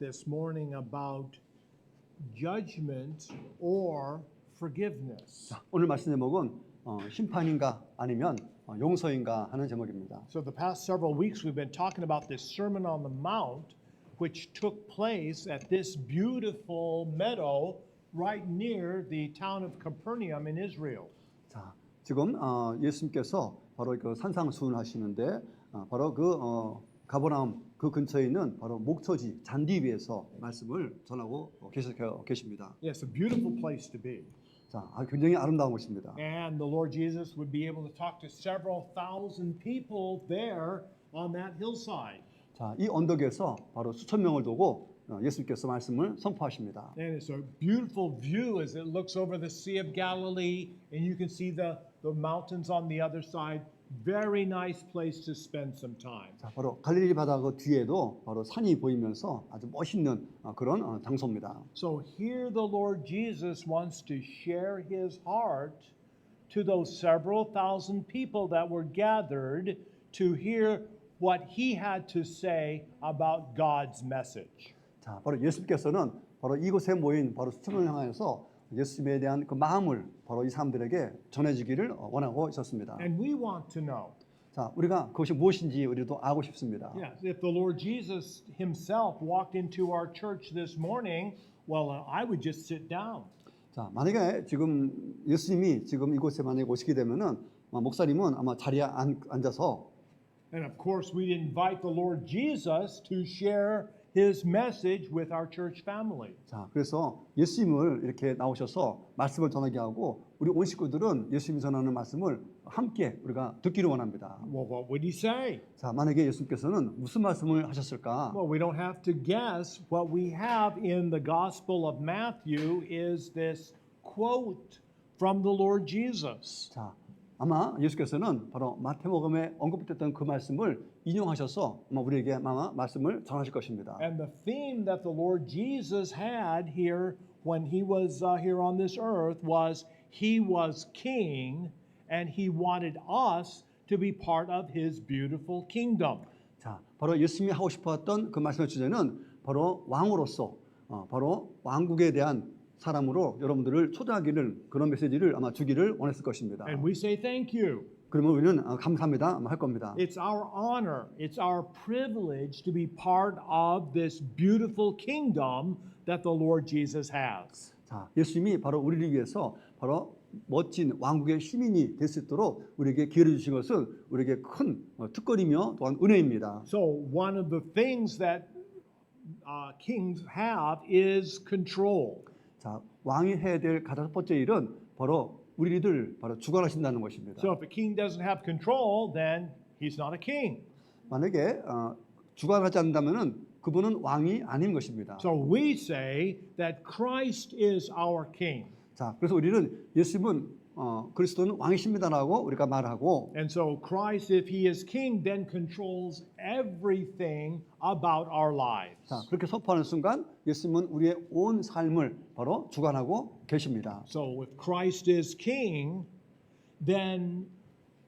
this morning about judgment or forgiveness. 자, 오늘 말씀 제목은 심판인가 아니면 용서인가 하는 제목입니다. So the past several weeks we've been talking about this Sermon on the Mount, which took place at this beautiful meadow right near the town of Capernaum in Israel. 자, 지금 예수님께서 바로 그 산상수훈 하시는데 바로 그 가버나움 그 근처에 있는 바로 목초지 잔디 위에서 말씀을 전하고 계십니다. Yes, a beautiful place to be. 자, 굉장히 아름다운 곳입니다. And the Lord Jesus would be able to talk to several thousand people there on that hillside. 자, 이 언덕에서 바로 수천 명을 두고 예수님께서 말씀을 선포하십니다. And it's a beautiful view as it looks over the Sea of Galilee, and you can see the mountains on the other side. Very nice place to spend some time. 자, 바로 갈릴리 바다 그 뒤에도 바로 산이 보이면서 아주 멋있는 그런 장소입니다. So here the Lord Jesus wants to share his heart to those several thousand people that were gathered to hear what he had to say about God's message. 자, 바로 예수님께서는 바로 이곳에 모인 바로 수천을 향해서 예수님에 대한 그 마음을 바로 이 사람들에게 전해지기를 원하고 있었습니다. And we want to know. 자, 우리가 그것이 무엇인지 우리도 알고 싶습니다. Yes, if the Lord Jesus himself walked into our church this morning, well, I would just sit down. 자, 만약에 지금 예수님이 지금 이곳에 만약에 오시게 되면은 목사님은 아마 자리에 앉아서 And of course, we'd invite the Lord Jesus to share his message with our church family. 자, 그래서 예수님을 이렇게 나오셔서 말씀을 전하게 하고 우리 온 식구들은 예수님이 전하는 말씀을 함께 우리가 듣기를 원합니다. Well, what would he say? 자, 만약에 예수님께서는 무슨 말씀을 하셨을까? Well, we don't have to guess. What we have in the Gospel of Matthew is this quote from the Lord Jesus. 자, 아마 예수께서는 바로 마태복음에 언급됐던 그 말씀을 인용하셔서 아마 우리에게 아마 말씀을 전하실 것입니다. And the theme that the Lord Jesus had here when he was here on this earth was he was king and he wanted us to be part of his beautiful kingdom. 자, 바로 예수님이 하고 싶었던 그 말씀의 주제는 바로 왕으로서 바로 왕국에 대한 사람으로 여러분들을 초대하기를 그런 메시지를 아마 주기를 원했을 것입니다. And we say thank you. 그러면 우리는 감사합니다 할 겁니다. It's our honor, it's our privilege to be part of this beautiful kingdom that the Lord Jesus has. 자, 예수님이 바로 우리를 위해서 바로 멋진 왕국의 시민이 될 수 있도록 우리에게 기회를 주신 것은 우리에게 큰 특권이며 또한 은혜입니다. So one of the things that kings have is control. 자, 왕이 해야 될 가장 첫 번째 일은 바로 우리들 바로 주관하신다는 것입니다. So if a king doesn't have control, then he's not a king. 만약에 주관하지 않는다면은 그분은 왕이 아닌 것입니다. So we say that Christ is our king. 자, 그래서 우리는 예수님은 그리스도는 왕이십니다라고 우리가 말하고, And so Christ, if he is king, then controls everything about our lives. 자, 그렇게 선포하는 순간 예수님은 우리의 온 삶을 바로 주관하고 계십니다. So if Christ is king, then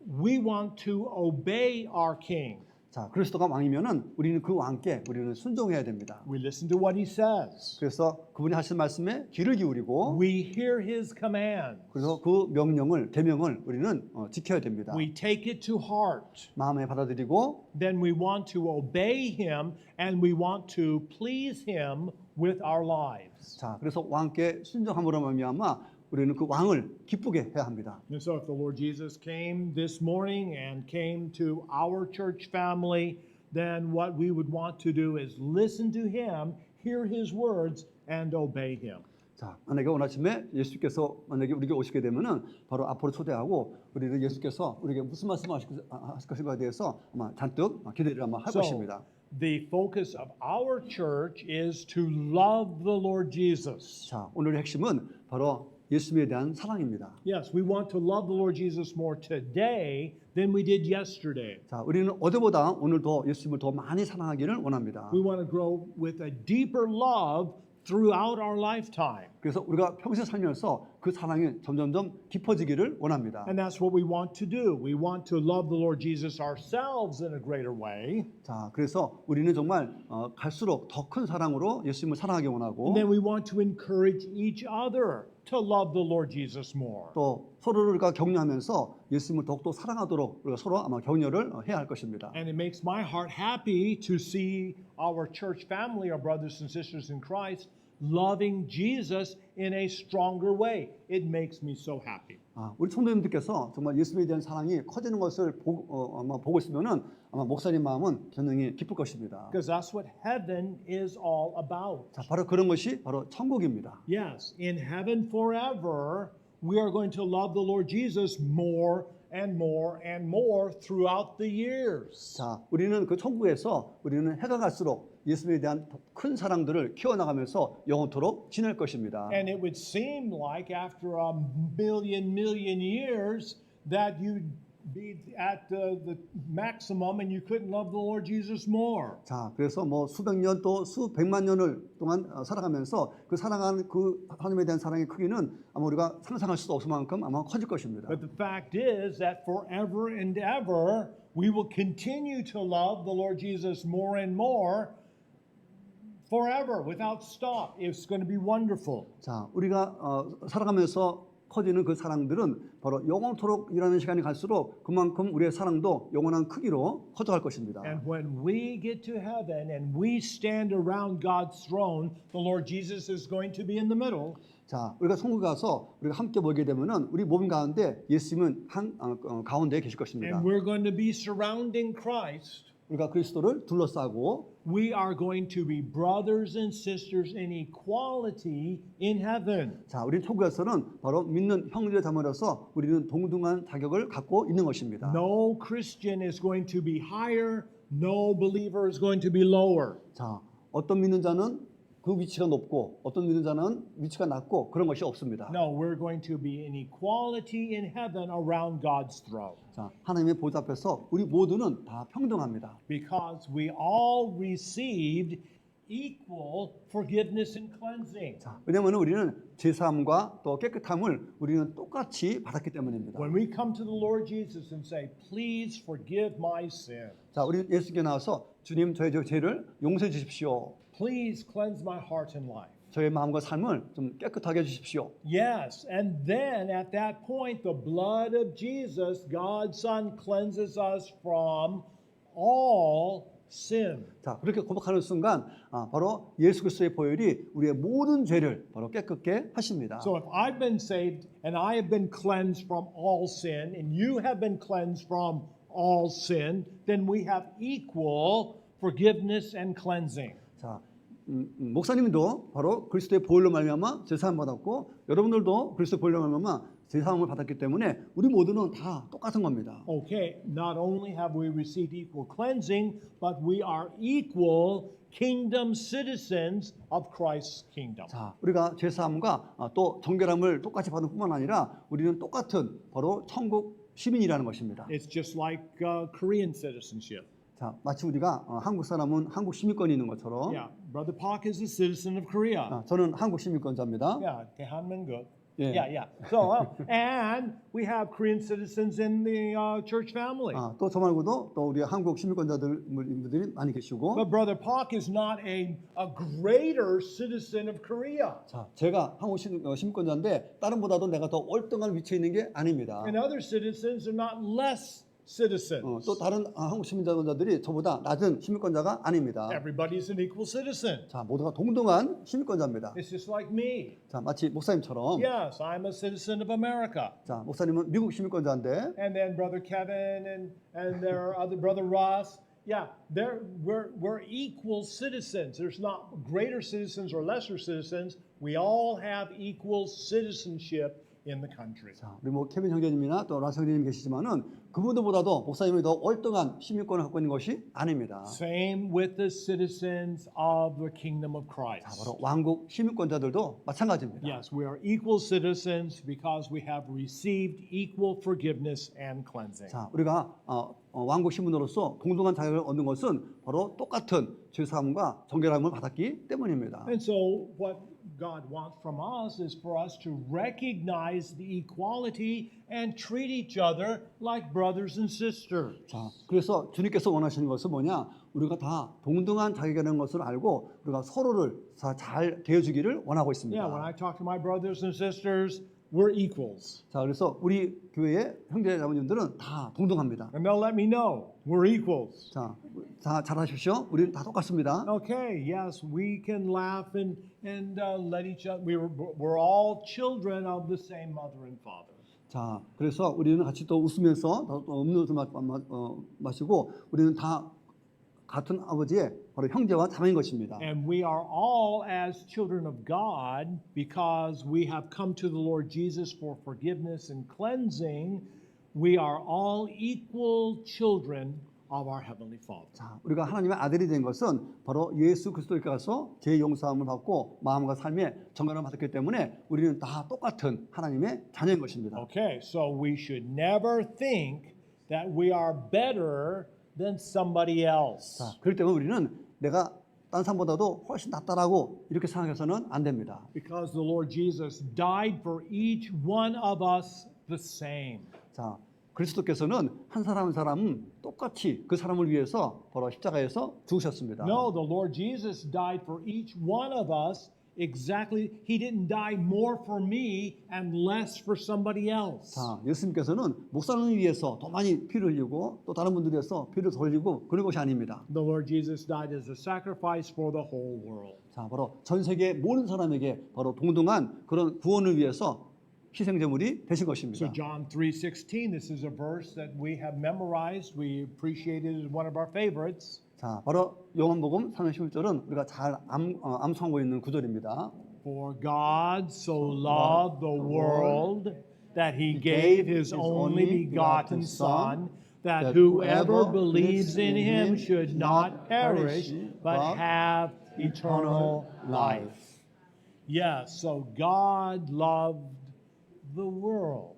we want to obey our king. 자, 그리스도가 왕이면은 우리는 그 왕께 우리는 순종해야 됩니다. We listen to what he says. 그래서 그분이 하신 말씀에 귀를 기울이고, We hear his commands. 그래서 그 명령을 계명을 우리는 지켜야 됩니다. We take it to heart. 마음에 받아들이고, Then we want to obey him and we want to please him with our lives. 자, 그래서 왕께 순종함으로 말미암아 우리는 그 왕을 기쁘게 해야 합니다. And so if the Lord Jesus came this morning and came to our church family, then what we would want to do is listen to him, hear his words, and obey him. 자, 만약에 오늘 아침에 예수께서 만약에 우리에게 오시게 되면은 바로 앞으로 초대하고 우리를 예수께서 우리에게 무슨 말씀을 하실 것인가에 대해서 아마 잔뜩 기대를 아마 할 것입니다. The focus of our church is to love the Lord Jesus. 자, 오늘의 핵심은 바로 예수님에 대한 사랑입니다. Yes, we want to love the Lord Jesus more today than we did yesterday. 자, 우리는 어제보다 오늘 더 예수님을 더 많이 사랑하기를 원합니다. We want to grow with a deeper love throughout our lifetime. 그래서 우리가 평생 살면서 그 사랑이 점점점 깊어지기를 원합니다. And that's what we want to do. We want to love the Lord Jesus ourselves in a greater way. 자, 그래서 우리는 정말 갈수록 더 큰 사랑으로 예수님을 사랑하기 원하고 And then we want to encourage each other to love the Lord Jesus more. 또 서로를 격려하면서 예수님을 더욱더 사랑하도록 우리가 서로 아마 격려를 해야 할 것입니다. And it makes my heart happy to see our church family, our brothers and sisters in Christ, loving Jesus in a stronger way. It makes me so happy. 우리 성도님들께서 정말 예수님에 대한 사랑이 커지는 것을 아마 보고 있으면은 아마 목사님 마음은 굉장히 기쁠 것입니다. Because that's what heaven is all about. 자, 바로 그런 것이 바로 천국입니다. Yes, in heaven forever, we are going to love the Lord Jesus more and more and more throughout the years. 자, 우리는 그 천국에서 우리는 해가 갈수록 예수님에 대한 더 큰 사랑들을 키워나가면서 영원토록 지낼 것입니다. And it would seem like after a million years that you'd be at the maximum and you couldn't love the Lord Jesus more. 자, 그래서 뭐 수백 년 또 수백만 년을 동안 살아가면서 그 사랑하는 그 하나님에 대한 사랑의 크기는 아마 우리가 상상할 수도 없을 만큼 아마 커질 것입니다. But the fact is that forever and ever we will continue to love the Lord Jesus more and more forever without stop. It's going to be wonderful. 자, 우리가 살아가면서 커지는 그 사랑들은 바로 영원토록 일하는 시간이 갈수록 그만큼 우리의 사랑도 영원한 크기로 커져갈 것입니다. And when we get to heaven and we stand around God's throne, the Lord Jesus is going to be in the middle. 자, 우리가 천국에 가서 우리가 함께 보게 되면은 우리 몸 가운데 예수님은 가운데에 계실 것입니다. And we're going to be surrounding Christ. 우리가 그리스도를 둘러싸고 We are going to be brothers and sisters in equality in heaven. 자, 우리 천국에서는 바로 믿는 형제 자매로서 우리는 동등한 자격을 갖고 있는 것입니다. No Christian is going to be higher, no believer is going to be lower. 자, 어떤 믿는 자는 그 위치가 높고 어떤 믿는 자는 위치가 낮고 그런 것이 없습니다. No, we're going to be in equality in heaven around God's throne. 자, 하나님의 보좌 앞에서 우리 모두는 다 평등합니다. Because we all received equal forgiveness and cleansing. 자, 왜냐하면 우리는 제사함과 또 깨끗함을 우리는 똑같이 받았기 때문입니다. When we come to the Lord Jesus and say, "Please forgive my sin. 자, 우리 예수께 나와서 주님 저의 죄를 용서해 주십시오. Please cleanse my heart and life." 저의 마음과 삶을 좀 깨끗하게 해 주십시오. Yes, and then at that point, the blood of Jesus, God's Son, cleanses us from all sin. 자, 그렇게 고백하는 순간 바로 예수 그리스도의 보혈이 우리의 모든 죄를 바로 깨끗게 하십니다. So if I've been saved and I have been cleansed from all sin, and you have been cleansed from all sin, then we have equal forgiveness and cleansing. 자, 목사님도 바로 그리스도의 보혈로 말미암아 제사함 받았고 여러분들도 그리스도의 보혈로 말미암아 제사함을 받았기 때문에 우리 모두는 다 똑같은 겁니다. Okay, not only have we received equal cleansing, but we are equal kingdom citizens of Christ's kingdom. 자, 우리가 제사함과 또 정결함을 똑같이 받은 뿐만 아니라 우리는 똑같은 바로 천국 시민이라는 것입니다. It's just like Korean citizenship. 자, 마치 우리가 한국 사람은 한국 시민권이 있는 것처럼 Yeah, Brother Park is a citizen of Korea. 저는 한국 시민권자입니다. Yeah, 대한민국. 예. Yeah. So, and we have Korean citizens in the church family. 또 저 말고도 또 우리 한국 시민권자들이 많이 계시고 But Brother Park is not a greater citizen of Korea. 자, 제가 한국 시민권자인데 다른 보다도 내가 더 월등한 위치에 있는 게 아닙니다. And other citizens are not less citizens. 또 다른 한국 시민권자들이 저보다 낮은 시민권자가 아닙니다. Everybody's an equal citizen. 자, 모두가 동등한 시민권자입니다. It's just like me. 자, 마치 목사님처럼 Yes, I'm a citizen of America. 자, 목사님은 미국 시민권자인데 And then Brother Kevin and their other brother Ross. Yeah, we're equal citizens. There's not greater citizens or lesser citizens. We all have equal citizenship in the country. 자, 우리 뭐 케빈 형제님이나 또 라스 형제님 계시지만은 그분들보다도 목사님이 더 월등한 시민권을 갖고 있는 것이 아닙니다. Same with the citizens of the kingdom of 자, Christ. 바로 왕국 시민권자들도 마찬가지입니다. Yes, we are equal citizens because we have received equal forgiveness and cleansing. 자, 우리가 왕국 시민으로서 동등한 자격을 얻는 것은 바로 똑같은 죄사함과 정결함을 받았기 때문입니다. And so what God wants from us is for us to recognize the equality and treat each other like brothers and sisters. 자, 그래서 주님께서 원하시는 것은 뭐냐? 우리가 다 동등한 자격이 되는 것을 알고 우리가 서로를 잘 대해주기를 원하고 있습니다. Yeah, when I talk to my brothers and sisters, we're equals. 자, 그래서 우리 교회의 형제자매님들은 다 동등합니다. And they'll let me know we're equals. 자, 잘하십시오. 우리는 다 똑같습니다. Okay, yes, we can laugh and let each other. We're all children of the same mother and father. 자, 그래서 우리는 같이 또 웃으면서 또 음료수 마시고 우리는 다 같은 아버지의 바로 형제와 자매인 것입니다. And we are all as children of God because we have come to the Lord Jesus for forgiveness and cleansing. We are all equal children of our Heavenly Father. 자, 우리가 하나님의 아들이 된 것은 바로 예수 그리스도께 가서 죄 용서함을 받고 마음과 삶의 정결함을 받았기 때문에 우리는 다 똑같은 하나님의 자녀인 것입니다. Okay, so we should never think that we are better than somebody else. 자, 그렇기 때문에 우리는 내가 딴 사람보다도 훨씬 낫다라고 이렇게 생각해서는 안 됩니다. Because the Lord Jesus died for each one of us the same. 자, 그리스도께서는 한 사람 한 사람은 똑같이 그 사람을 위해서 바로 십자가에서 죽으셨습니다. No, the Lord Jesus died for each one of us exactly. He didn't die more for me and less for somebody else. 자, 예수님께서는 목사님을 위해서 더 많이 피를 흘리고 또 다른 분들을 위해서 피를 더 흘리고 그런 것이 아닙니다. The Lord Jesus died as a sacrifice for the whole world. 자, 바로 전 세계 모든 사람에게 바로 동등한 그런 구원을 위해서 희생제물이 되신 것입니다. So John 3:16, this is a verse that we have memorized. We appreciate it as one of our favorites. 자, 바로 요한복음 3장 11절은 우리가 잘 암송하고 있는 구절입니다. For God so loved the world that he gave his only begotten Son, that whoever believes in him should not perish, but have eternal life. Yes, so God loved the world.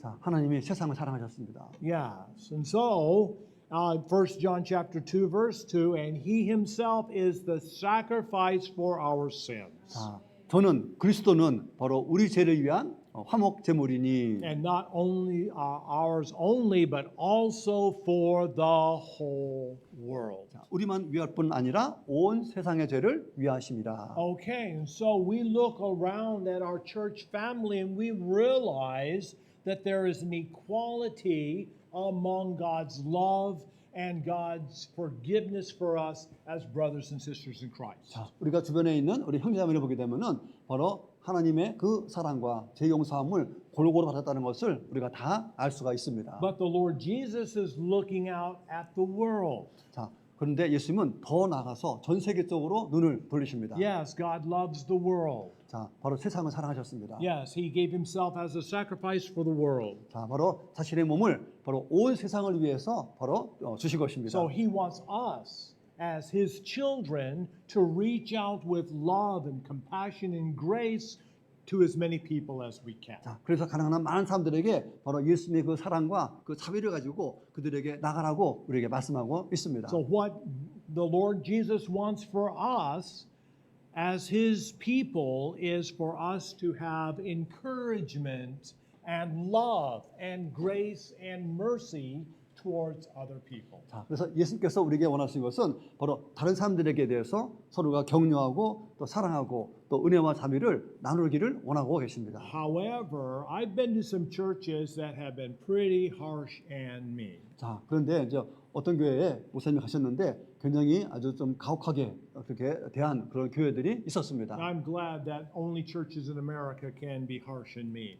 자, 하나님이 세상을 사랑하셨습니다. Yes, and so 1 John chapter 2 verse 2, and he himself is the sacrifice for our sins. 자, 저는 그리스도는 바로 우리 죄를 위한 화목 제물이니. And not only ours only, but also for the whole world. 자, 우리만 위할 뿐 아니라 온 세상의 죄를 위하십니다. Okay, and so we look around at our church family and we realize that there is an equality among God's love and God's forgiveness for us as brothers and sisters in Christ. 자, 우리가 주변에 있는 우리 형제자매를 보게 되면은 바로 하나님의 그 사랑과 제 용서함을 골고루 받았다는 것을 우리가 다 알 수가 있습니다. But the Lord Jesus is looking out at the world. 자, 그런데 예수님은 더 나가서 전 세계적으로 눈을 돌리십니다. Yes, God loves the world. 자, 바로 세상을 사랑하셨습니다. Yes, he gave himself as a sacrifice for the world. 자, 바로 자신의 몸을 바로 온 세상을 위해서 바로 주신 것입니다. So he wants us as his children to reach out with love and compassion and grace to as many people as we can. 자, 그래서 가능한 많은 사람들에게 바로 예수님의 그 사랑과 그 자비를 가지고 그들에게 나가라고 우리에게 말씀하고 있습니다. So what the Lord Jesus wants for us as his people is for us to have encouragement and love and grace and mercy towards other people. 자, 그래서 예수님께서 우리에게 원하시는 것은 바로 다른 사람들에게 대해서 서로가 격려하고 또 사랑하고 또 은혜와 자비를 나누기를 원하고 계십니다. However, I've been to some churches that have been pretty harsh and mean. 자, 그런데 이제 어떤 교회에 목사님이 가셨는데 굉장히 아주 좀 가혹하게 그렇게 대한 그런 교회들이 있었습니다. I'm glad that only churches in America can be harsh and mean.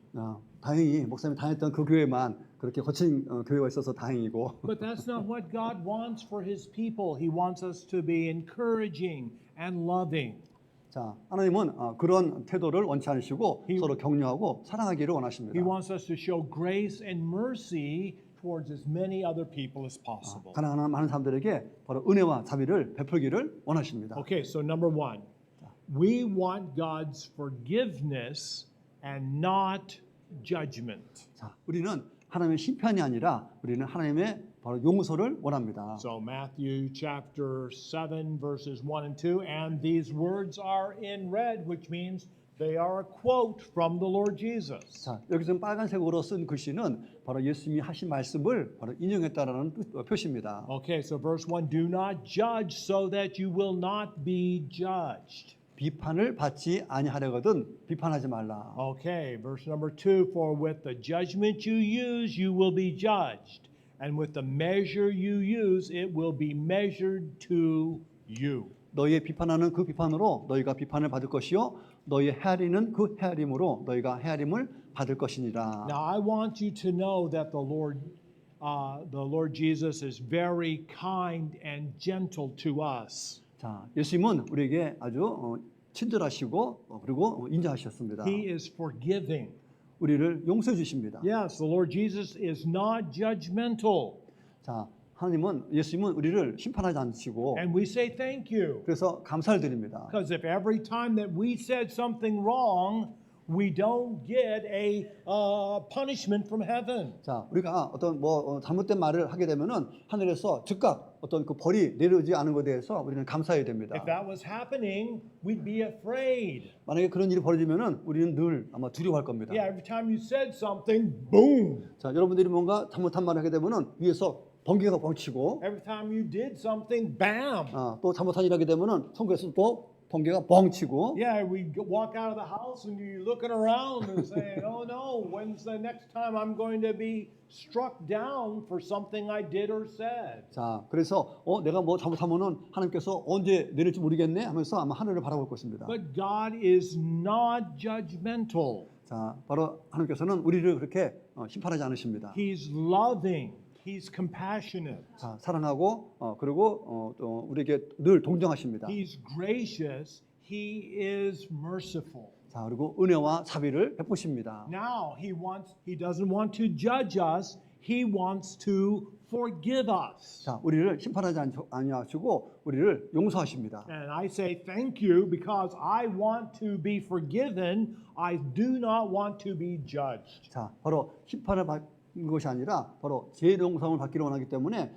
다행히 목사님이 다녔던 그 교회만 그렇게 거친 교회가 있어서 다행이고. But that's not what God wants for his people. He wants us to be encouraging and loving. 자, 하나님은 그런 태도를 원치 않으시고 서로 격려하고 사랑하기를 원하십니다. He wants us to show grace and mercy towards as many other people as possible. 가능한 많은 사람들에게 바로 은혜와 자비를 베풀기를 원하십니다. Okay, so number one, we want God's forgiveness and not judgment. 자, 우리는 하나님의 심판이 아니라 우리는 하나님의 바로 용서를 원합니다. So Matthew chapter 7 verses 1 and 2, and these words are in red, which means they are a quote from the Lord Jesus. 자, 여기서 빨간색으로 쓴 글씨는 바로 예수님이 하신 말씀을 바로 인용했다라는 표시입니다. Okay, so verse 1, do not judge so that you will not be judged. 비판을 받지 아니하려거든 비판하지 말라. Okay, verse number 2, for with the judgment you use, you will be judged, and with the measure you use, it will be measured to you. 너희의 비판하는 그 비판으로 너희가 비판을 받을 것이요 너희의 헤아리는 그 헤아림으로 너희가 헤아림을 받을 것이니라. Now, I want you to know that the Lord Jesus is very kind and gentle to us. 자, 예수님은 우리에게 아주 친절하시고 그리고 인자하셨습니다. He is forgiving. 우리를 용서해 주십니다. Yes, the Lord Jesus is not judgmental. 자, 하나님은 예수님은 우리를 심판하지 않으시고 And we say thank you. 그래서 감사를 드립니다. Because if every time that we said something wrong, we don't get a punishment from heaven. 자, 우리가 어떤 잘못된 말을 하게 되면은 하늘에서 즉각 어떤 그 벌이 내려오지 않은 것에 대해서 우리는 감사해야 됩니다. If that was happening, we'd be afraid. 만약에 그런 일이 벌어지면은 우리는 늘 아마 두려워할 겁니다. Yeah, every time you said something, boom. 자, 여러분들이 뭔가 잘못한 말을 하게 되면은 위에서 번개가 뻥치고 Every time you did something, bam. 또 잘못한 일 하게 되면은 성교에서 또 번개가 뻥치고 Yeah, we walk out of the house and you're looking around and saying, oh no, when's the next time I'm going to be struck down for something I did or said? 자, 그래서 내가 뭐 잘못하면은 하나님께서 언제 내릴지 모르겠네 하면서 아마 하늘을 바라볼 것입니다. But God is not judgmental. 자, 바로 하나님께서는 우리를 그렇게 심판하지 않으십니다. He's loving. He's compassionate. 자, 사랑하고 그리고 또 우리에게 늘 동정하십니다. He's gracious. He is merciful. 자, 그리고 은혜와 자비를 베푸십니다. Now he doesn't want to judge us. He wants to forgive us. 자, 우리를 심판하지 아니하시고 우리를 용서하십니다. And I say thank you because I want to be forgiven. I do not want to be judged. 자, 바로 심판을 받는 것이 아니라 바로 제 용서를 받기를 원하기 때문에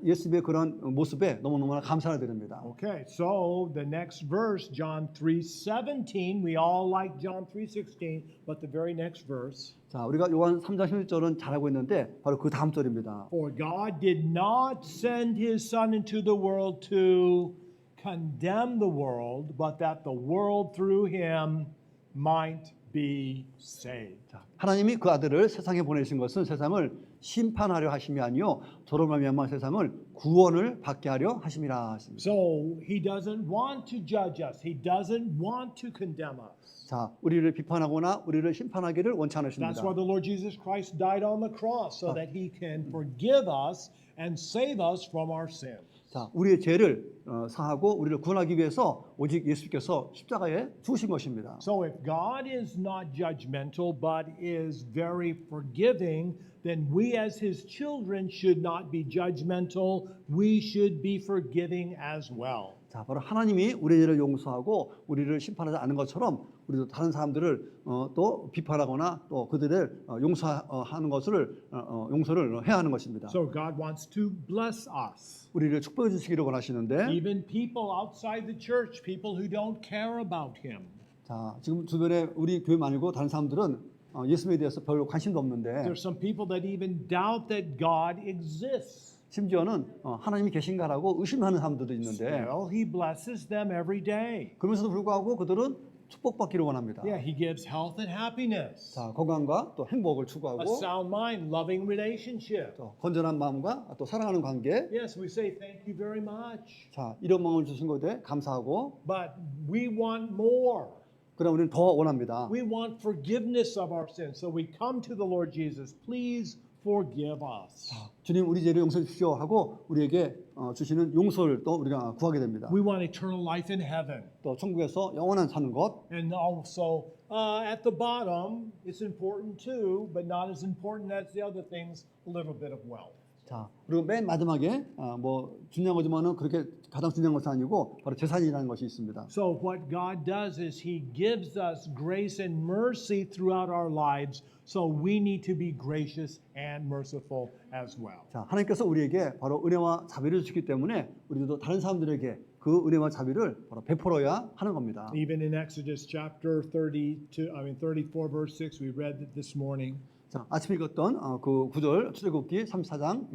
예수님의 그런 모습에 너무너무나 감사를 드립니다. Okay, so the next verse, John 3:17. We all like John 3:16, but the very next verse. 자, 우리가 요한 3장 16절은 잘 알고 있는데 바로 그 다음 절입니다. For God did not send his Son into the world to condemn the world, but that the world through him might be saved. 자, 하나님이 그 아들을 세상에 보내신 것은 세상을 심판하려 하심이 아니요 저로 말미암아 세상을 구원을 받게 하려 하심이라 하십니다. So he doesn't want to judge us. He doesn't want to condemn us. 자, 우리를 비판하거나 우리를 심판하기를 원치 않으십니다. That's why the Lord Jesus Christ died on the cross, so that he can forgive us and save us from our sins. 자, 우리의 죄를 사하고 우리를 구원하기 위해서 오직 예수께서 십자가에 죽으신 것입니다. So if God is not judgmental but is very forgiving, then we as his children should not be judgmental. We should be forgiving as well. 자, 바로 하나님이 우리의 죄를 용서하고 우리를 심판하지 않은 것처럼 우리도 다른 사람들을 또 비판하거나 또 그들을 용서하는 것을 용서를 해야 하는 것입니다. So God wants to bless us. 우리를 축복해 주시기를 원하시는데 Even people outside the church, people who don't care about him. 자, 지금 주변에 우리 교회 말고 다른 사람들은 예수님에 대해서 별로 관심도 없는데 There's some people that even doubt that God exists. 심지어는 하나님이 계신가라고 의심하는 사람들도 있는데 Still, he blesses them every day. 그러면서도 불구하고 그들은 축복받기를 원합니다. Yeah, he gives health and happiness, 자, 건강과 또 행복을 a 추구하고 sound mind, loving relationship. 또 건전한 마음과 또 사랑하는 관계. Yes, we say thank you very much. 자, 이런 마음을 주신 것에 감사하고 But we want more. 그러나 우리는 더 원합니다. We want forgiveness of our sins. So we come to the Lord Jesus. Please forgive us. 주님 우리 죄를 용서해 주십시오 하고 우리에게 주시는 용서를 또 우리가 구하게 됩니다. We want eternal life in heaven. 또 천국에서 영원한 사는 것. And also, at the bottom, it's important too, but not as important as the other things, a little bit of wealth. 자, 그리고 맨 마지막에 뭐 중요한 거지만은 그렇게 가장 중요한 것은 아니고 바로 재산이라는 것이 있습니다. So what God does is He gives us grace and mercy throughout our lives. So we need to be gracious and merciful as well. 자, 하나님께서 우리에게 바로 은혜와 자비를 주시기 때문에 우리도 다른 사람들에게 그 은혜와 자비를 바로 베풀어야 하는 겁니다. Even in Exodus chapter 34 verse 6, we read it this morning. 자, 아침에 읽었던 그 구절 출애굽기 34장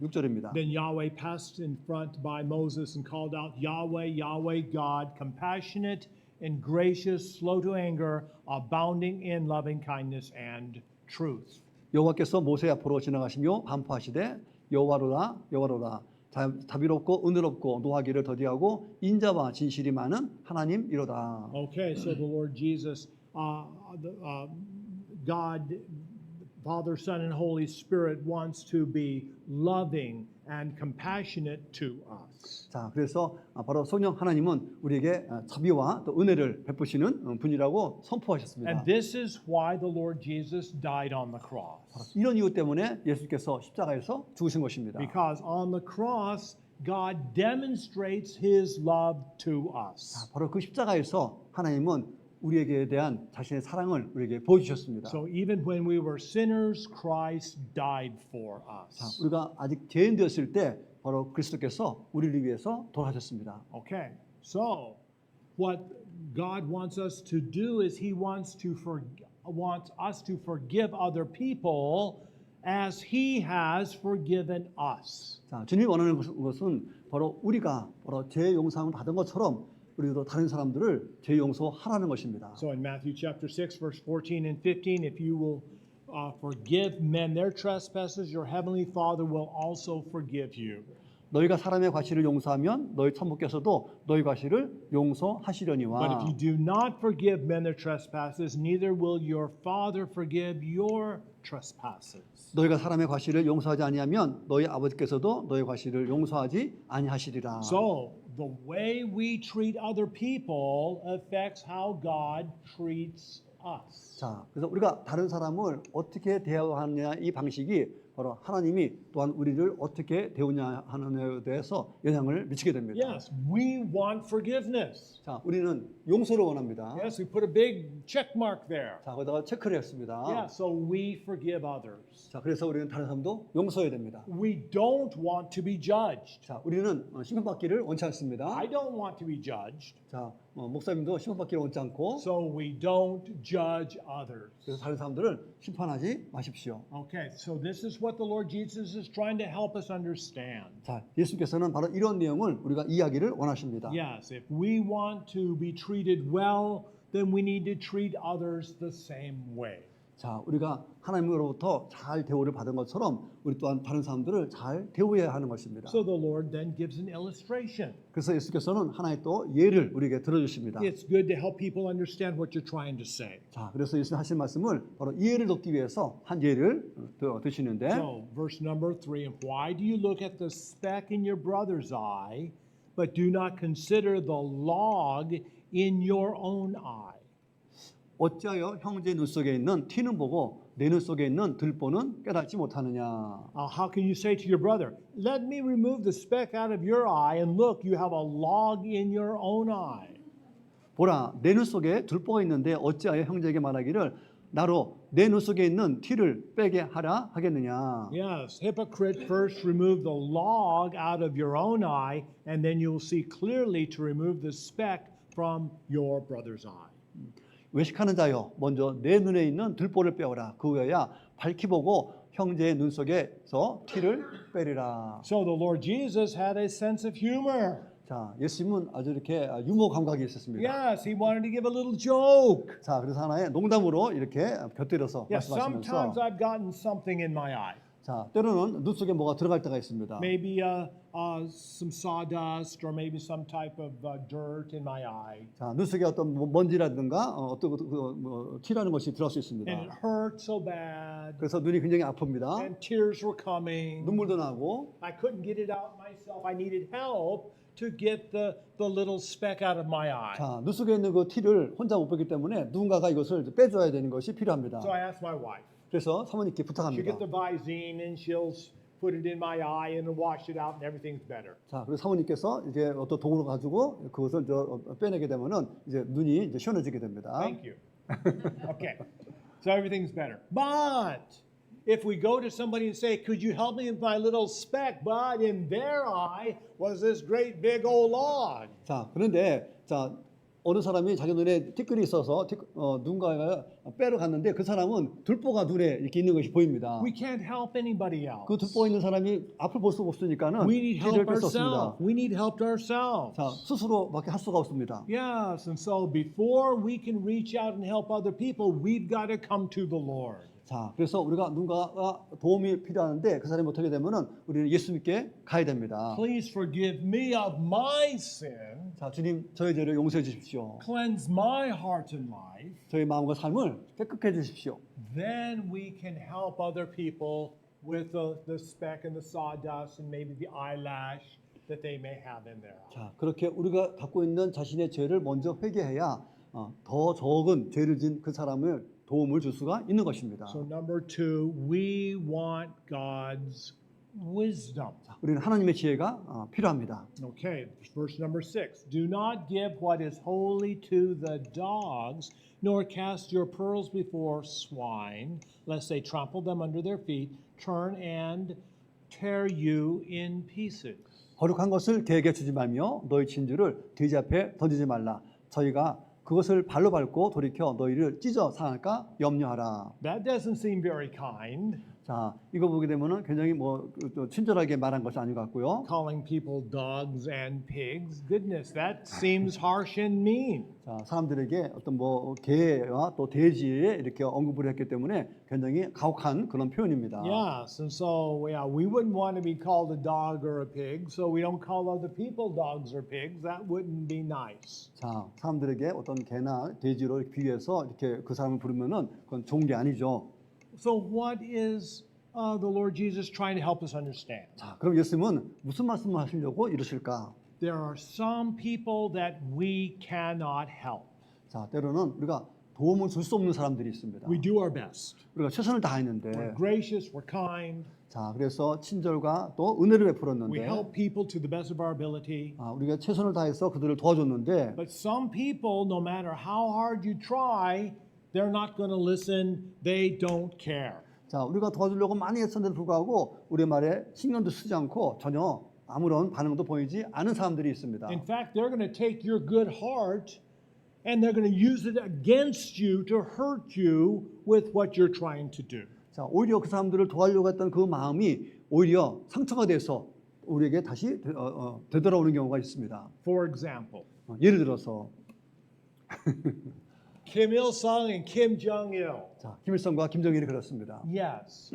6절입니다. Then Yahweh passed in front by Moses and called out, Yahweh, Yahweh, God, compassionate and gracious, slow to anger, abounding in loving kindness and truth. 여호와께서 모세 앞으로 지나가시며 반포하시되 여호와로라 여호와로라 자비롭고 은혜롭고 노하기를 더디하고 인자와 진실이 많은 하나님이로다. Okay, so the Lord Jesus, God, Father, Son, and Holy Spirit wants to be loving and compassionate to us. 자, 그래서 바로 성령 하나님은 우리에게 자비와 또 은혜를 베푸시는 분이라고 선포하셨습니다. And this is why the Lord Jesus died on the cross. 이런 이유 때문에 예수께서 십자가에서 죽으신 것입니다. Because on the cross, God demonstrates His love to us. 자, 바로 그 십자가에서 하나님은 우리에게 대한 자신의 사랑을 우리에게 보여주셨습니다. So even when we were sinners, Christ died for 자, us. 우리가 아직 죄인 되었을 때 바로 그리스도께서 우리를 위해서 돌아가셨습니다. Okay, so what God wants us to do is He wants us to forgive other people as He has forgiven us. 자, 주님이 원하는 것은 바로 우리가 바로 죄 용서함을 받은 것처럼 우리도 다른 사람들을 죄 용서하라는 것입니다. So in Matthew chapter 6, verse 14 and 15, if you will forgive men their trespasses, your heavenly Father will also forgive you. 너희가 사람의 과실을 용서하면 너희 천부께서도 너희 과실을 But 용서하시려니와. if you do not forgive men their trespasses, neither will your Father forgive your trespasses. 너희가 사람의 과실을 용서하지 아니하면 너희 아버지께서도 너희 과실을 용서하지 아니하시리라. So the way we treat other people affects how God treats us. 자, 그래서 우리가 다른 사람을 어떻게 대하느냐 이 방식이 바로 하나님이 또한 우리를 어떻게 대우냐 하느냐에 대해서 영향을 미치게 됩니다. Yes, we want forgiveness. 자, 우리는 용서를 원합니다. Yes, we put a big check mark there. 자, 거기다가 체크를 했습니다. Yeah, so we forgive others. 자, 그래서 우리는 다른 사람도 용서해야 됩니다. We don't want to be judged. 자, 우리는 심판받기를 원치 않습니다. I don't want to be judged, 자, 목사님도 심판받기를 원치 않고 so we don't judge others. 그래서 다른 사람들을 심판하지 마십시오. Okay, so this is what the Lord Jesus is trying to help us understand. 자, 예수께서는 바로 이런 내용을 우리가 이야기를 원하십니다. Yes, if we want to be treated well, then we need to treat others the same way. 자, 우리가 하나님으로부터 잘 대우를 받은 것처럼 우리 또한 다른 사람들을 잘 대우해야 하는 것입니다. So the Lord then gives an illustration. 그래서 예수께서는 하나의 또 예를 우리에게 들어주십니다. It's good to help people understand what you're trying to say. 자, 그래서 예수님 하신 말씀을 바로 이해를 돕기 위해서 한 예를 드시는데 So, verse number 3, and why do you look at the speck in your brother's eye, but do not consider the log in your own eye? 어찌하여 형제 눈 속에 있는 티는 보고 내 눈 속에 있는 들보는 깨닫지 못하느냐. How can you say to your brother, let me remove the speck out of your eye, and look, you have a log in your own eye? 보라, 내 눈 속에 들보가 있는데 어찌하여 형제에게 말하기를 나로 내 눈 속에 있는 티를 빼게 하라 하겠느냐. Yes, hypocrite, first remove the log out of your own eye, and then you'll see clearly to remove the speck from your brother's eye. 외식하는 자여, 먼저 내 눈에 있는 들보를 빼어라. 그 후에야 밝히 보고 형제의 눈 속에서 티를 빼리라. So the Lord Jesus had a sense of humor. 자, 예수님은 아주 이렇게 유머 감각이 있었습니다. Yes, he wanted to give a little joke. 자, 그래서 하나의 농담으로 이렇게 곁들여서 Yes, sometimes 말씀하시면서 I've gotten something in my eye. 자, 때로는 눈 속에 뭐가 들어갈 때가 있습니다. Maybe some sawdust or maybe some type of dirt in my eye. 자, 눈 속에 어떤 먼지라든가 어떤 티라는 것이 들어갈 수 있습니다. And it hurt so bad. 그래서 눈이 굉장히 아픕니다. And tears were coming. 눈물도 나고 I couldn't get it out myself. I needed help to get the little speck out of my eye. 자, 눈 속에 있는 그 티를 혼자 못 빼기 때문에 누군가가 이것을 빼줘야 되는 것이 필요합니다. So I asked my wife. 그래서 사모님께 She'll 부탁합니다. get the Visine and she'll put it in my eye and wash it out and everything's better. 자, 그리고 사모님께서 이제 어떤 도구를 가지고 그것을 빼내게 되면은 이제 눈이 이제 시원해지게 됩니다. Thank you. Okay. So everything's better. But if we go to somebody and say, could you help me with my little speck? But in their eye was this great big old log. 자, 그런데 자 어느 사람이 자기 눈에 티끌이 있어서 누군가가 빼러 갔는데 그 사람은 들보가 눈에 이렇게 있는 것이 보입니다. We can't help anybody else. 그 들보 있는 사람이 앞을 볼 수가 없으니까는 We need 길을 help 뺄 수 없습니다. ourselves. We need help ourselves. 자, 스스로밖에 할 수가 없습니다. Yes, and so before we can reach out and help other people, we've got to come to the Lord. 자, 그래서 우리가 누군가가 도움이 필요한데 그 사람이 못하게 되면은 우리는 예수님께 가야 됩니다. Please forgive me of my sin. 자, 주님 저희 죄를 용서해 주십시오. Cleanse my heart and life. 저희 마음과 삶을 깨끗게 해 주십시오. Then we can help other people with the speck and the sawdust and maybe the eyelash that they may have in their eye. 자, 그렇게 우리가 갖고 있는 자신의 죄를 먼저 회개해야 더 적은 죄를 진 그 사람을 도움을 줄 수가 있는 것입니다. So number 2, we want God's wisdom. 자, 우리는 하나님의 지혜가 필요합니다. Okay, verse number 6. Do not give what is holy to the dogs, nor cast your pearls before swine, lest they trample them under their feet, turn and tear you in pieces. 거룩한 것을 개에게 주지 말며 너희 진주를 돼지 앞에 던지지 말라. 저희가 그것을 발로 밟고 돌이켜 너희를 찢어 상할까 염려하라. That doesn't seem very kind. 자, 이거 보게 되면은 굉장히 친절하게 말한 것이 아닌 것 같고요. Calling people dogs and pigs. Goodness, that seems harsh and mean. 자, 사람들에게 어떤 개와 또 돼지에 이렇게 언급을 했기 때문에 굉장히 가혹한 그런 표현입니다. Yes, and so yeah, we wouldn't want to be called a dog or a pig, so we don't call other people dogs or pigs. That wouldn't be nice. 자, 사람들에게 어떤 개나 돼지로 비유해서 이렇게 그 사람을 부르면은 그건 좋은 게 아니죠. So what is the Lord Jesus trying to help us understand? 자, 그럼 예수님은 무슨 말씀을 하시려고 이러실까? There are some people that we cannot help. 자, 때로는 우리가 도움을 줄 수 없는 사람들이 있습니다. We do our best. 우리가 최선을 다했는데, We're gracious, we're kind. 자, 그래서 친절과 또 은혜를 We 베풀었는데, help people to the best of our ability. 우리가 최선을 다해서 그들을 도와줬는데, But some people, no matter how hard you try, they're not going to listen. They don't care. 자, 우리가 도와주려고 많이 했었는데도 불구하고 우리 말에 신경도 쓰지 않고 전혀 아무런 반응도 보이지 않은 사람들이 있습니다. In fact, they're going to take your good heart and they're going to use it against you to hurt you with what you're trying to do. 자, 오히려 그 사람들을 도와주려고 했던 그 마음이 오히려 상처가 돼서 우리에게 다시 되돌아오는 경우가 있습니다. For example, 예를 들어서 Kim Il-sung and Kim Jong-il. 자, 김일성과 김정일이 그렇습니다. Yes,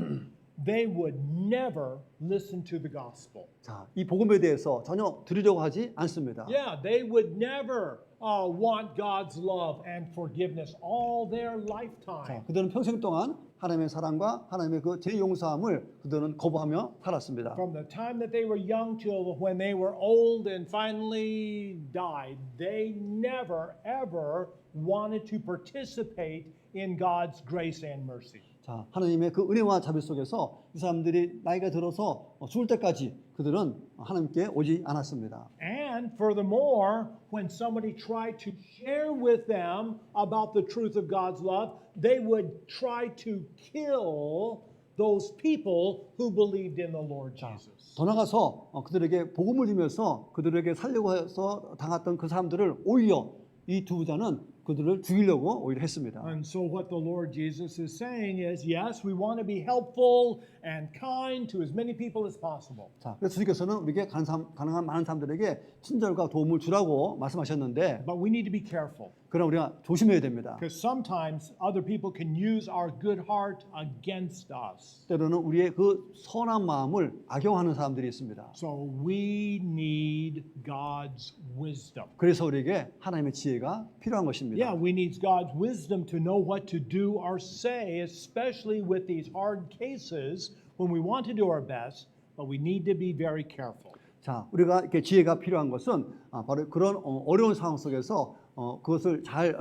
they would never listen to the gospel. 자, 이 복음에 대해서 전혀 들으려고 하지 않습니다. Yeah, they would never want God's love and forgiveness all their 자, lifetime. 그들은 평생 동안 하나님의 사랑과 하나님의 그 재용서함을 그들은 거부하며 살았습니다. From the time that they were young till when they were old and finally died, they never ever wanted to participate in God's grace and mercy. 자, 하나님의 그 은혜와 자비 속에서 이 사람들이 나이가 들어서 죽을 때까지 그들은 하나님께 오지 않았습니다. And furthermore, when somebody tried to share with them about the truth of God's love, they would try to kill those people who believed in the Lord Jesus. 더 나가서 그들에게 복음을 주면서 그들에게 살려고 해서 당했던 그 사람들을 오히려 이 두 부자는 그들을 죽이려고 오히려 했습니다. And so what the Lord Jesus is saying is, yes, we want to be helpful and kind to as many people as possible. 자, 그래서 주님께서는 우리에게 가능한 많은 사람들에게 친절과 도움을 주라고 말씀하셨는데, But we need to be careful. 그러나 우리가 조심해야 됩니다. Because sometimes other people can use our good heart against us. 때로는 우리의 그 선한 마음을 악용하는 사람들이 있습니다. So we need God's wisdom. 그래서 우리에게 하나님의 지혜가 필요한 것입니다. Yeah, we need God's wisdom to know what to do or say, especially with these hard cases when we want to do our best, but we need to be very careful. 자, 우리가 이렇게 지혜가 필요한 것은 바로 그런 어려운 상황 속에서 그것을 잘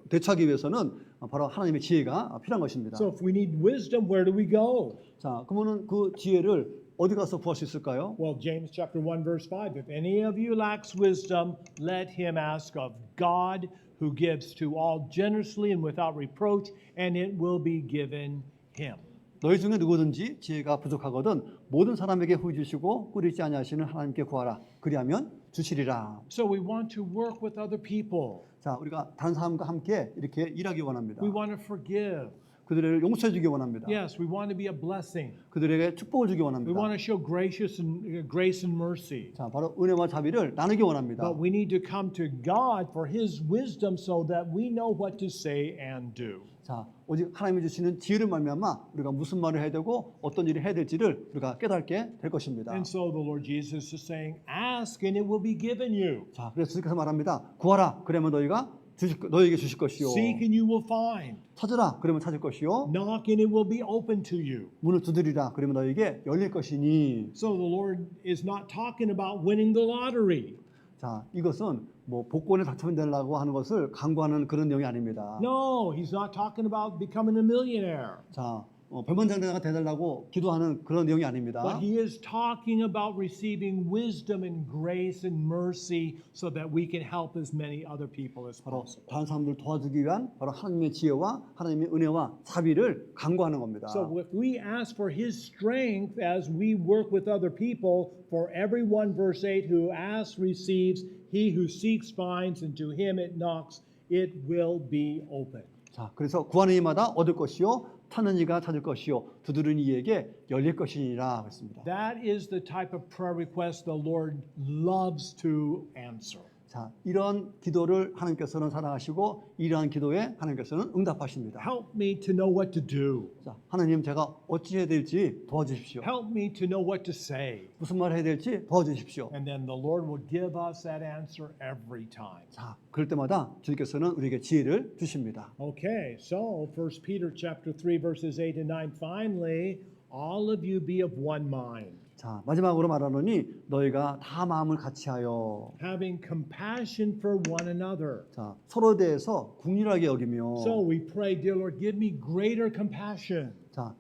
대처하기 위해서는 바로 하나님의 지혜가 필요한 것입니다. So if we need wisdom, where do we go? 자, 그러면은 그 지혜를 어디 가서 구할 수 있을까요? Well, James chapter 1 verse 5, if any of you lacks wisdom, let him ask of God, who gives to all generously and without reproach, and it will be given him. 너희 중에 누구든지 지혜가 부족하거든 모든 사람에게 후히 주시고 꾸리지 아니하시는 하나님께 구하라. 그리하면 주시리라. So we want to work with other people. 자, 우리가 다른 사람과 함께 이렇게 일하기 원합니다. We want to forgive. 그들을 용서해 주기 원합니다. Yes, we want to be a blessing. 그들에게 축복을 주기 We 원합니다. want to show grace and mercy. 자, 바로 은혜와 자비를 나누기 원합니다. But we need to come to God for his wisdom so that we know what to say and do. 자, 오직 하나님이 주시는 지혜를 말미암아 우리가 무슨 말을 해야 되고 어떤 일을 해야 될지를 우리가 깨닫게 될 것입니다. And so the Lord Jesus is saying, ask and it will be given you. 자, 그래서 주님께서 말합니다. 구하라. 그러면 너희에게 주실 것이요. Seek and you will find. 찾으라. 그러면 찾을 것이요. Knock and it will be open to you. 문을 두드리라. 그러면 너희에게 열릴 것이니. So the Lord is not talking about winning the lottery. 자, 이것은 뭐 복권에 당첨되려고 하는 것을 강구하는 그런 내용이 아닙니다. No, he's not talking about becoming a millionaire. 자, 백만장자가 되달라고 기도하는 그런 내용이 아닙니다. But he is talking about receiving wisdom and grace and mercy so that we can help as many other people as 바로 possible. 다른 사람들 도와주기 위한 바로 하나님의 지혜와 하나님의 은혜와 자비를 강구하는 겁니다. So if we ask for his strength as we work with other people, for everyone, verse 8, who asks receives, he who seeks finds, and to him it knocks, it will be open. 자, 그래서 구하는 이마다 얻을 것이요, 찾는 이가 찾을 것이요, 두드리는 이에게 열릴 것이니라 그랬습니다. That is the type of prayer request the Lord loves to answer. 자, 이런 기도를 하나님께서는 사랑하시고 이러한 기도에 하나님께서는 응답하십니다. Help me to know what to do. 자, 하나님 제가 어찌해야 될지 도와주십시오. Help me to know what to say. 무슨 말을 해야 될지 도와주십시오. And then the Lord will give us that answer every time. 자, 그럴 때마다 주님께서는 우리에게 지혜를 주십니다. Okay, so 1 Peter chapter 3 verses 8 and 9, finally, all of you be of one mind, 자, 마지막으로 말하노니 너희가 다 마음을 같이하여 having compassion for one another. 자, 서로에 대해서 국률하게 여기며 So we pray, dear Lord, give me greater compassion. 자,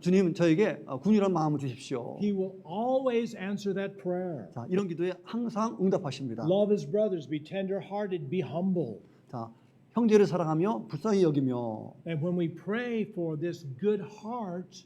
주님 저에게 국률한 마음을 주십시오. He will always answer that prayer. 자, 이런 기도에 항상 응답하십니다. Love his brothers, be tender-hearted, be humble. 자, 형제를 사랑하며 불쌍히 여기며 And when we pray for this good heart,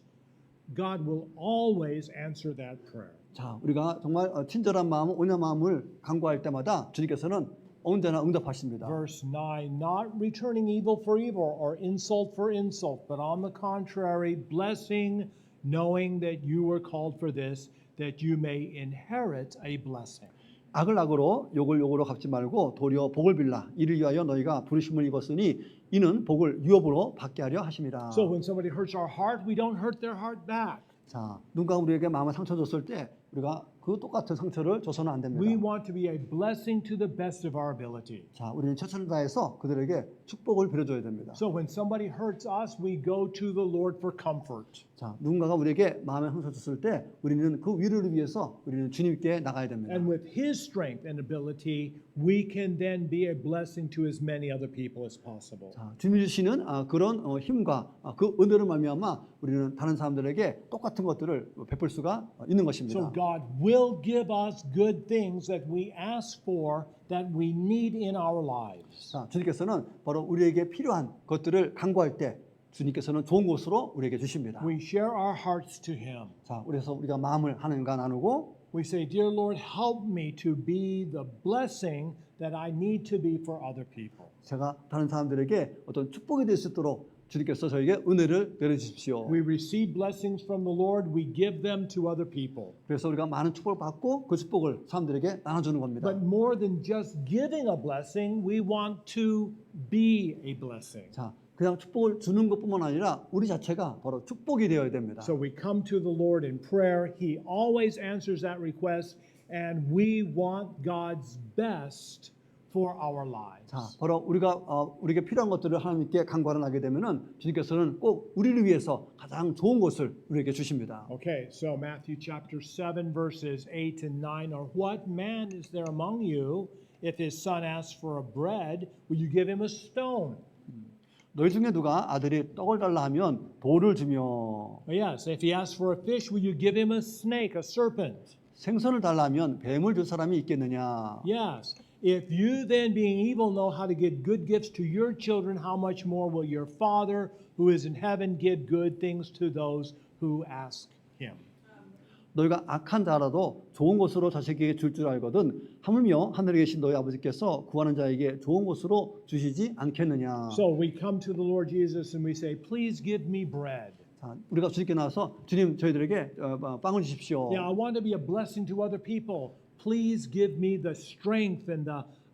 God will always answer that prayer. 자, 우리가 정말 친절한 마음, 온유한 마음을 간구할 때마다 주님께서는 언제나 응답하십니다. Verse 9, not returning evil for evil or insult for insult, but on the contrary, blessing, knowing that you were called for this, that you may inherit a blessing. 악을 악으로 욕을 욕으로 갚지 말고 도리어 복을 빌라. 이를 위하여 너희가 부르심을 입었으니 이는 복을 유업으로 받게 하려 하심이라. So when somebody hurts our heart, we don't hurt their heart back. 자, 누군가 우리에게 마음을 상처 줬을 때 우리가 그 똑같은 상처를 줘서는 안 됩니다. We want to be a blessing to the best of our ability. 자, 우리는 최선을 다해서 그들에게 축복을 빌어줘야 됩니다. So when somebody hurts us, we go to the Lord for comfort. 자, 누군가가 우리에게 마음에 상처 줬을 때 우리는 그 위로를 위해서 우리는 주님께 나가야 됩니다. And with His strength and ability, we can then be a blessing to as many other people as possible. 자, 주님이 주시는 그런 힘과 그 은혜를 말미암아 우리는 다른 사람들에게 똑같은 것들을 베풀 수가 있는 것입니다. So God will give us good things that we ask for that we need in our lives. 자, 주님께서는 바로 우리에게 필요한 것들을 간구할 때 주님께서는 좋은 것으로 우리에게 주십니다. We share our hearts to Him. 자, 그래서 우리가 마음을 하나님과 나누고 We say, Dear Lord, help me to be the blessing that I need to be for other people. 제가 다른 사람들에게 어떤 축복이 될 수 있도록 주님께서 저에게 은혜를 내려주십시오. We receive blessings from the Lord, we give them to other people. 그래서 우리가 많은 축복을 받고 그 축복을 사람들에게 나눠주는 겁니다. But more than just giving a blessing, we want to be a blessing. 자, 그냥 축복을 주는 것뿐만 아니라 우리 자체가 바로 축복이 되어야 됩니다. So we come to the Lord in prayer. He always answers that request, and we want God's best for our lives. 자, 바로 우리에게 필요한 것들을 하나님께 간구하러 나게 되면은 주님께서는 꼭 우리를 위해서 가장 좋은 것을 우리에게 주십니다. Okay, so Matthew chapter 7 verses 8 and 9 are, what man is there among you if his son asks for a bread, will you give him a stone? 너희 중에 누가 아들이 떡을 달라 하면 돌을 주며 Yes, if he asks for a fish, will you give him a snake, a serpent? 생선을 달라 하면 뱀을 줄 사람이 있겠느냐? Yes. If you then, being evil, know how to give good gifts to your children, how much more will your Father who is in heaven give good things to those who ask him? 너희가 악한 자라도 좋은 것으로 자식에게 줄 줄 알거든 하물며 하늘에 계신 너희 아버지께서 구하는 자에게 좋은 것으로 주시지 않겠느냐? So we come to the Lord Jesus and we say, please give me bread. 자, 우리가 주님께 나와서 주님 저희들에게 빵을 주십시오. Yeah, I want to be a blessing to other people. Please give me the strength and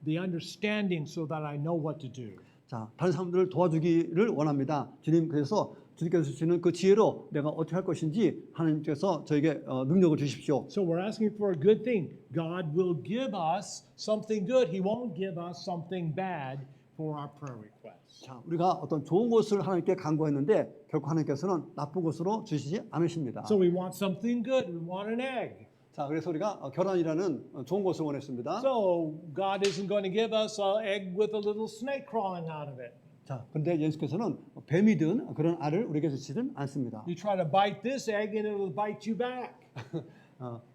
the understanding so that I know what to do. 자, 다른 사람들을 도와주기를 원합니다. 주님 그래서 주님께서 주시는 그 지혜로 내가 어떻게 할 것인지 하나님께서 저에게 능력을 주십시오. So we're asking for a good thing. God will give us something good. He won't give us something bad for our prayer requests. 자, 우리가 어떤 좋은 것을 하나님께 간구했는데 결코 하나님께서는 나쁜 것으로 주시지 않으십니다. So we want something good. We want an egg. 자, 그래서 우리가 결혼이라는 좋은 것을 원했습니다. So God isn't going to give us an egg with a little snake crawling out of it. 자, 그런데 예수께서는 뱀이든 그런 알을 우리에게 주시진 않습니다. You try to bite this egg and it'll bite you back.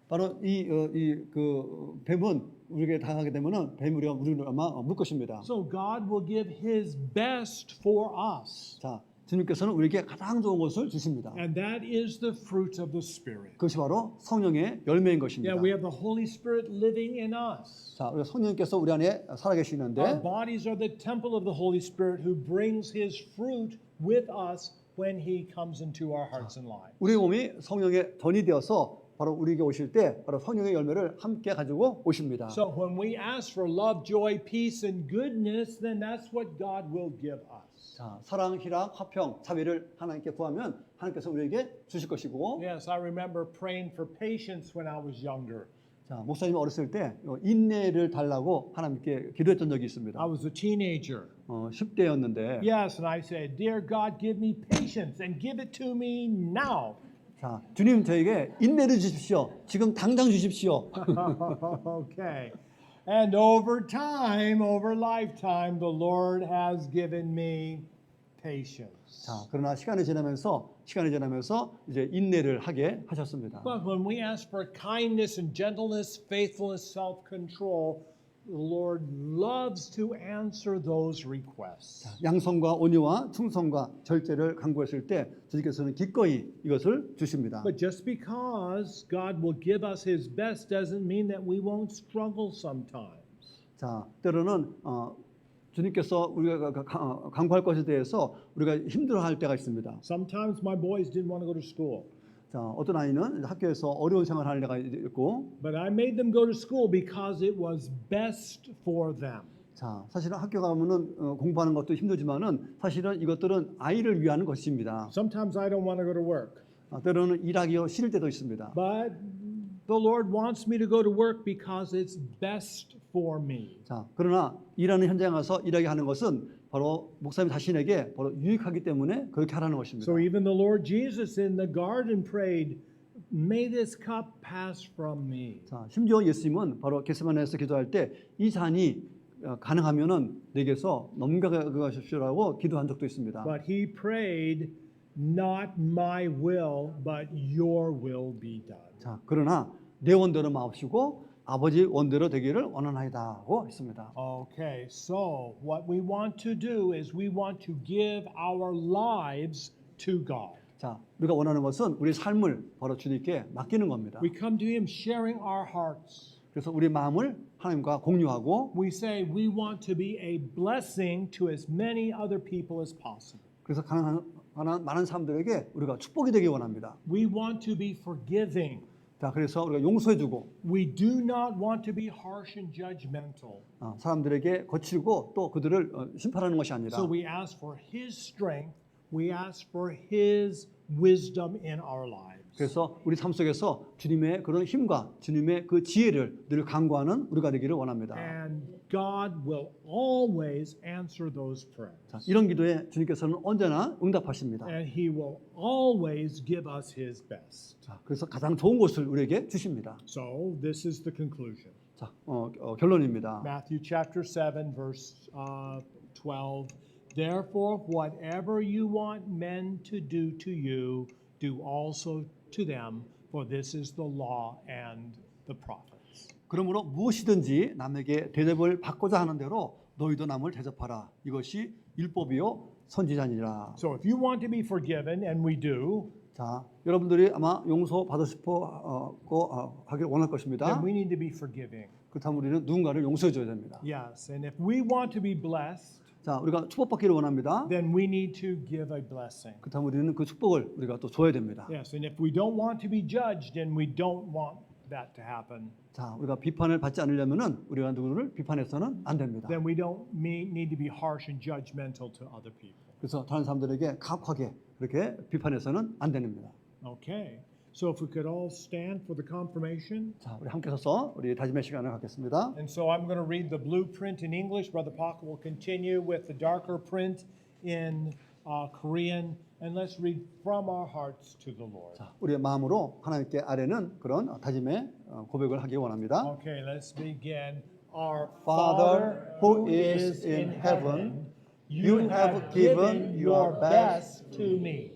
바로 그 뱀은 우리에게 다가가게 되면은 뱀이 우리를 아마 물 것입니다. So God will give His best for us. 자, 주님께서는 우리에게 가장 좋은 것을 주십니다. And that is the fruit of the Spirit. 그것이 바로 성령의 열매인 것입니다. Yeah, we have the Holy Spirit living in us. 자, 우리 성령께서 우리 안에 Our 살아계시는데 bodies are the temple of the Holy Spirit who brings His fruit with us when He comes into our hearts and lives. 우리 몸이 성령의 전이 되어서 바로 우리에게 오실 때 바로 성령의 열매를 함께 가지고 오십니다. So when we ask for love, joy, peace, and goodness, then that's what God will give us. 자, 사랑, 희락, 화평, 자비를 하나님께 구하면 하나님께서 우리에게 주실 것이고, Yes, I remember praying for patience when I was younger. 자, 목사님이 어렸을 때 인내를 달라고 하나님께 기도했던 적이 있습니다. I was a teenager. 10대였는데, Yes, and I said, Dear God, give me patience and give it to me now. 자, 주님 저에게 인내를 주십시오. 지금 당장 주십시오. Okay. And over time, over lifetime, the Lord has given me patience. 자, 그러나 시간이 지나면서 이제 인내를 하게 하셨습니다. But when we ask for kindness and gentleness, faithfulness, self-control, the Lord loves to answer those requests. 양성과 온유와 충성과 절제를 강구했을 때 주님께서는 기꺼이 이것을 주십니다. But just because God will give us His best doesn't mean that we won't struggle sometimes. 자, 때로는 주님께서 우리가 강구할 것에 대해서 우리가 힘들어할 때가 있습니다. Sometimes my boys didn't want to go to school. 자, 어떤 아이는 학교에서 어려운 생활을 하는 애가 있고, But I made them go to school because it was best for them. 자, 사실은 학교 가면은 공부하는 것도 힘들지만은 사실은 이것들은 아이를 위한 것입니다. Sometimes I don't want to go to work. 때로는 일하기 싫을 때도 있습니다. But the Lord wants me to go to work because it's best for me. 자, 그러나 일하는 현장에 가서 일하게 하는 것은 바로 목사님 자신에게 바로 유익하기 때문에 그렇게 하라는 것입니다. So even the Lord Jesus in the garden prayed, "May this cup pass from me." 자, 심지어 예수님은 바로 겟세마네에서 기도할 때 이 잔이 가능하면은 내게서 넘겨가십시오라고 기도한 적도 있습니다. But he prayed, "Not my will, but your will be done." 자, 그러나 내 원대로 마옵시고 아버지 원대로 되기를 원하나이다고 했습니다. Okay, so what we want to do is we want to give our lives to God. 자, 우리가 원하는 것은 우리 삶을 바로 주님께 맡기는 겁니다. We come to Him sharing our hearts. 그래서 우리 마음을 하나님과 공유하고 We say we want to be a blessing to as many other people as possible. 그래서 가능한 많은 사람들에게 우리가 축복이 되기 원합니다. We want to be forgiving. 자, 그래서 우리가 용서해주고 We do not want to be harsh and judgmental. 사람들에게 거칠고 또 그들을 심판하는 것이 아니라 So we ask for His strength. We ask for His wisdom in our lives. 그래서 우리 삶 속에서 주님의 그런 힘과 주님의 그 지혜를 늘 강구하는 우리가 되기를 원합니다. And God will always answer those prayers. 자, 이런 기도에 주님께서는 언제나 응답하십니다. And He will always give us His best. 자, 그래서 가장 좋은 것을 우리에게 주십니다. So this is the conclusion. 자, 결론입니다. Matthew chapter 7, verse 12. Therefore, whatever you want men to do to you, do also to them, for this is the law and the prophets. 그러므로 무엇이든지 남에게 대접을 받고자 하는 대로 너희도 남을 대접하라. 이것이 율법이요 선지자니라. So if you want to be forgiven, and we do, 자, 여러분들이 아마 용서 받고 싶어 하길 원할 것입니다. then we need to be forgiving. 그렇다면 우리는 누군가를 용서해 줘야 됩니다. Yes, and if we want to be blessed, 자, 우리가 축복받기를 원합니다. then we need to give a blessing. 그렇다면 우리는 그 축복을 우리가 또 줘야 됩니다. Yes, and if we don't want to be judged, and we don't want that to happen, 자, 우리가 비판을 받지 않으려면은 우리가 누구를 비판해서는 안 됩니다. then we don't need to be harsh and judgmental to other people. 그래서 다른 사람들에게 가혹하게 그렇게 비판해서는 안 됩니다. Okay, so if we could all stand for the confirmation. 자, 우리 함께 서서 우리 다짐의 시간을 갖겠습니다. And so I'm going to read the blueprint in English. Brother Parker will continue with the darker print in Korean. And let's read from our hearts to the Lord. 자, 우리의 마음으로 하나님께 아뢰는 그런 다짐의 고백을 하기 원합니다. Okay, let's begin. Our Father who is in heaven, you have given your best to me.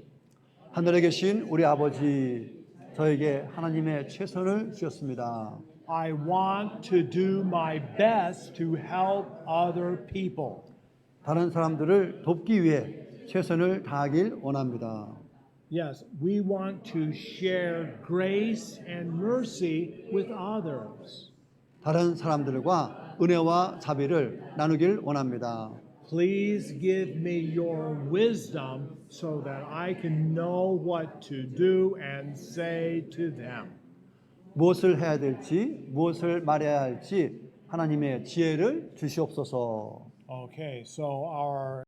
하늘에 계신 우리 아버지, 저에게 하나님의 최선을 주셨습니다. I want to do my best to help other people. 다른 사람들을 돕기 위해 최선을 다하길 원합니다. Yes, we want to share grace and mercy with others. 다른 사람들과 은혜와 자비를 나누길 원합니다. Please give me your wisdom so that I can know what to do and say to them. 무엇을 해야 될지, 무엇을 말해야 할지 하나님의 지혜를 주시옵소서. Okay, so our